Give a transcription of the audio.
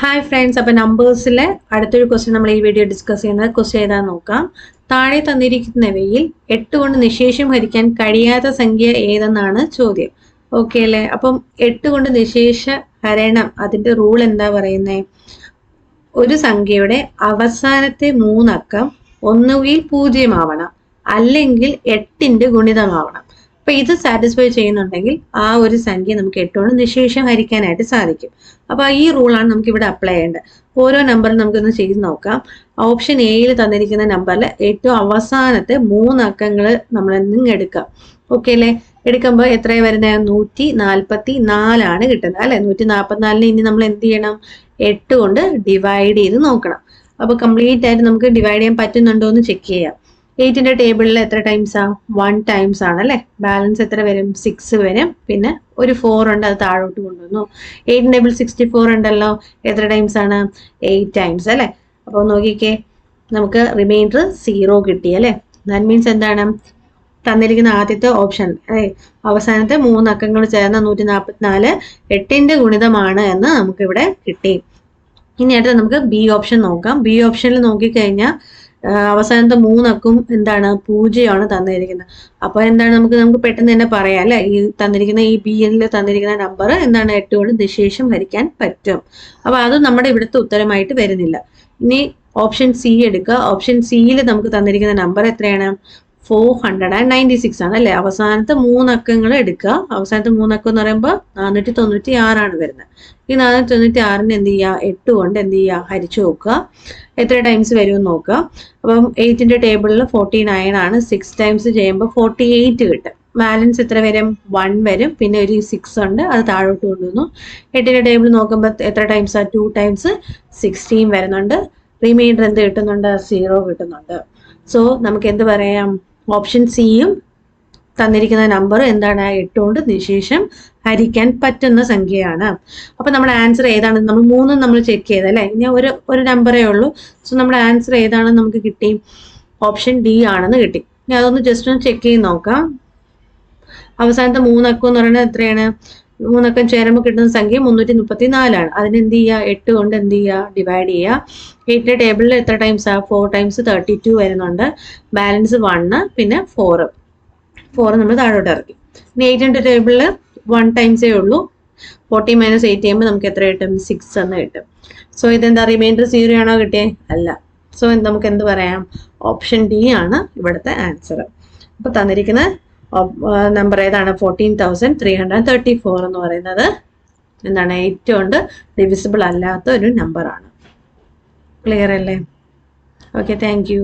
Hi friends, അപ്പോൾ നമ്പേഴ്സിലെ അടുത്തൊരു question നമ്മൾ ഈ വീഡിയോ ഡിസ്കസ് ചെയ്യുന്നത് ക്വസ്റ്റ്യൻ ഏതാ നോക്കാം. താഴെ തന്നിരിക്കുന്നവയിൽ 8 കൊണ്ട് നിശേഷം ഹരിക്കാൻ കഴിയാത്ത സംഖ്യ ഏതെന്നാണ് ചോദ്യം. ഓക്കെ അല്ലേ? അപ്പം 8 കൊണ്ട് നിശേഷ ഹരണം അതിന്റെ റൂൾ എന്താ പറയുന്നത്? ഒരു സംഖ്യയുടെ അവസാനത്തെ 3 അക്കം ഒന്നുകിൽ 0 ആവണം, അല്ലെങ്കിൽ 8ന്റെ ഗുണിതമാവണം. അപ്പൊ ഇത് സാറ്റിസ്ഫൈ ചെയ്യുന്നുണ്ടെങ്കിൽ ആ ഒരു സംഖ്യ നമുക്ക് 8 കൊണ്ട് നിശേഷം ഹരിക്കാനായിട്ട് സാധിക്കും. അപ്പൊ ഈ റൂളാണ് നമുക്ക് ഇവിടെ അപ്ലൈ ചെയ്യേണ്ടത്. ഓരോ നമ്പറും നമുക്കൊന്ന് ചെയ്ത് നോക്കാം. ഓപ്ഷൻ എയിൽ തന്നിരിക്കുന്ന നമ്പറിൽ ഏറ്റവും അവസാനത്തെ 3 അക്കങ്ങൾ നമ്മൾ എന്തെങ്കിലും എടുക്കാം. ഓക്കെ അല്ലേ? എടുക്കുമ്പോൾ എത്രയാണ് വരുന്നത്? 144 കിട്ടുന്നത് അല്ലെ? 144 ഇനി നമ്മൾ എന്ത് ചെയ്യണം? 8 കൊണ്ട് ഡിവൈഡ് ചെയ്ത് നോക്കണം. അപ്പൊ കംപ്ലീറ്റ് ആയിട്ട് നമുക്ക് ഡിവൈഡ് ചെയ്യാൻ പറ്റുന്നുണ്ടോ എന്ന് ചെക്ക് ചെയ്യാം. 8ന്റെ ടേബിളിൽ എത്ര ടൈംസാ? 1 ടൈംസ് ആണ് അല്ലെ? ബാലൻസ് എത്ര വരും? 6 വരും. പിന്നെ ഒരു 4 ഉണ്ട്, അത് താഴോട്ട് കൊണ്ടുവന്നു. 8 ടേബിൾ 64 ഉണ്ടല്ലോ, എത്ര ടൈംസ് ആണ്? 8 ടൈംസ് അല്ലെ? അപ്പോൾ നോക്കിക്കേ, നമുക്ക് റിമൈൻഡർ 0 കിട്ടി അല്ലെ? ദാറ്റ് മീൻസ് എന്താണ്? തന്നിരിക്കുന്ന ആദ്യത്തെ ഓപ്ഷൻ അവസാനത്തെ 3 അക്കങ്ങൾ ചേർന്ന 144 8ന്റെ ഗുണിതമാണ് എന്ന് നമുക്കിവിടെ കിട്ടി. ഇനി അടുത്ത നമുക്ക് ബി ഓപ്ഷൻ നോക്കാം. ബി ഓപ്ഷനിൽ നോക്കിക്കഴിഞ്ഞാൽ അവസാനത്തെ 3 അക്കും എന്താണ്? 0 തന്നിരിക്കുന്നത്. അപ്പൊ എന്താണ്? നമുക്ക് പെട്ടെന്ന് തന്നെ പറയാം അല്ലെ? ഈ തന്നിരിക്കുന്ന ഈ ബിയിൽ തന്നിരിക്കുന്ന നമ്പർ എന്താണ്? 8 കൊണ്ട് നിശേഷം ഹരിക്കാൻ പറ്റും. അപ്പൊ അത് നമ്മുടെ ഇവിടുത്തെ ഉത്തരമായിട്ട് വരുന്നില്ല. ഇനി ഓപ്ഷൻ സി എടുക്കുക. ഓപ്ഷൻ സിയിൽ നമുക്ക് തന്നിരിക്കുന്ന നമ്പർ എത്രയാണ്? 496 ആണ് അല്ലെ? അവസാനത്തെ 3 അക്കങ്ങൾ എടുക്കുക. അവസാനത്തെ 3 അക്കം എന്ന് പറയുമ്പോൾ 496 വരുന്നത്. ഈ 496 എന്ത് ചെയ്യുക? 8 കൊണ്ട് എന്ത് ചെയ്യുക? ഹരിച്ചു നോക്കുക. എത്ര ടൈംസ് വരുമെന്ന് നോക്കുക. അപ്പം 8ന്റെ ടേബിളിൽ 49 ആണ്. 6 ടൈംസ് ചെയ്യുമ്പോൾ 48 കിട്ടും. ബാലൻസ് എത്ര വരും? 1 വരും. പിന്നെ ഒരു 6 ഉണ്ട്, അത് താഴോട്ട് കൊണ്ടുവന്നു. 8ന്റെ ടേബിൾ നോക്കുമ്പോൾ എത്ര ടൈംസാ? 2 ടൈംസ് 16 വരുന്നുണ്ട്. റിമൈൻഡർ എന്ത് കിട്ടുന്നുണ്ട്? 0 കിട്ടുന്നുണ്ട്. സോ നമുക്ക് എന്ത് പറയാം? ഓപ്ഷൻ സിയും തന്നിരിക്കുന്ന നമ്പർ എന്താണ്? 8 കൊണ്ട് നിശേഷം ഹരിക്കാൻ പറ്റുന്ന സംഖ്യയാണ്. അപ്പൊ നമ്മുടെ ആൻസർ ഏതാണ്? നമ്മൾ 3 നമ്മൾ ചെക്ക് ചെയ്ത് അല്ലെ? ഇനി ഒരു നമ്പറേ ഉള്ളൂ. സോ നമ്മുടെ ആൻസർ ഏതാണെന്ന് നമുക്ക് കിട്ടി? ഓപ്ഷൻ ഡി ആണെന്ന് കിട്ടി. ഇനി അതൊന്ന് ജസ്റ്റ് ഒന്ന് ചെക്ക് ചെയ്ത് നോക്കാം. അവസാനത്തെ 3 അക്കം എന്ന് പറയുന്നത് എത്രയാണ്? 3 അക്കം ചേരുമ്പോൾ കിട്ടുന്ന സംഖ്യ 334 ആണ്. അതിനെന്ത് ചെയ്യുക? 8 കൊണ്ട് എന്ത് ചെയ്യുക? ഡിവൈഡ് ചെയ്യുക. 8ന്റെ ടേബിളിൽ എത്ര ടൈംസാ? 4 ടൈംസ് 32 വരുന്നുണ്ട്. ബാലൻസ് 1, പിന്നെ 4 നമ്മൾ താഴോട്ട് ഇറക്കി. ഇനി 8ന്റെ ടേബിളിൽ 1 ടൈംസേ ഉള്ളൂ. 40 - 8 ചെയ്യുമ്പോൾ നമുക്ക് എത്ര കിട്ടും? 6 എന്ന് കിട്ടും. സോ ഇതെന്താ? റിമൈൻഡർ 0 ആണോ കിട്ടിയേ? അല്ല. സോ നമുക്ക് എന്ത് പറയാം? ഓപ്ഷൻ ഡി ആണ് ഇവിടുത്തെ ആൻസർ. അപ്പൊ തന്നിരിക്കുന്ന നമ്പർ ഏതാണ്? 14,334 എന്ന് പറയുന്നത് എന്താണ്? 8 കൊണ്ട് ഡിവിസിബിൾ അല്ലാത്ത ഒരു നമ്പറാണ്. ക്ലിയർ അല്ലേ? Okay, thank you.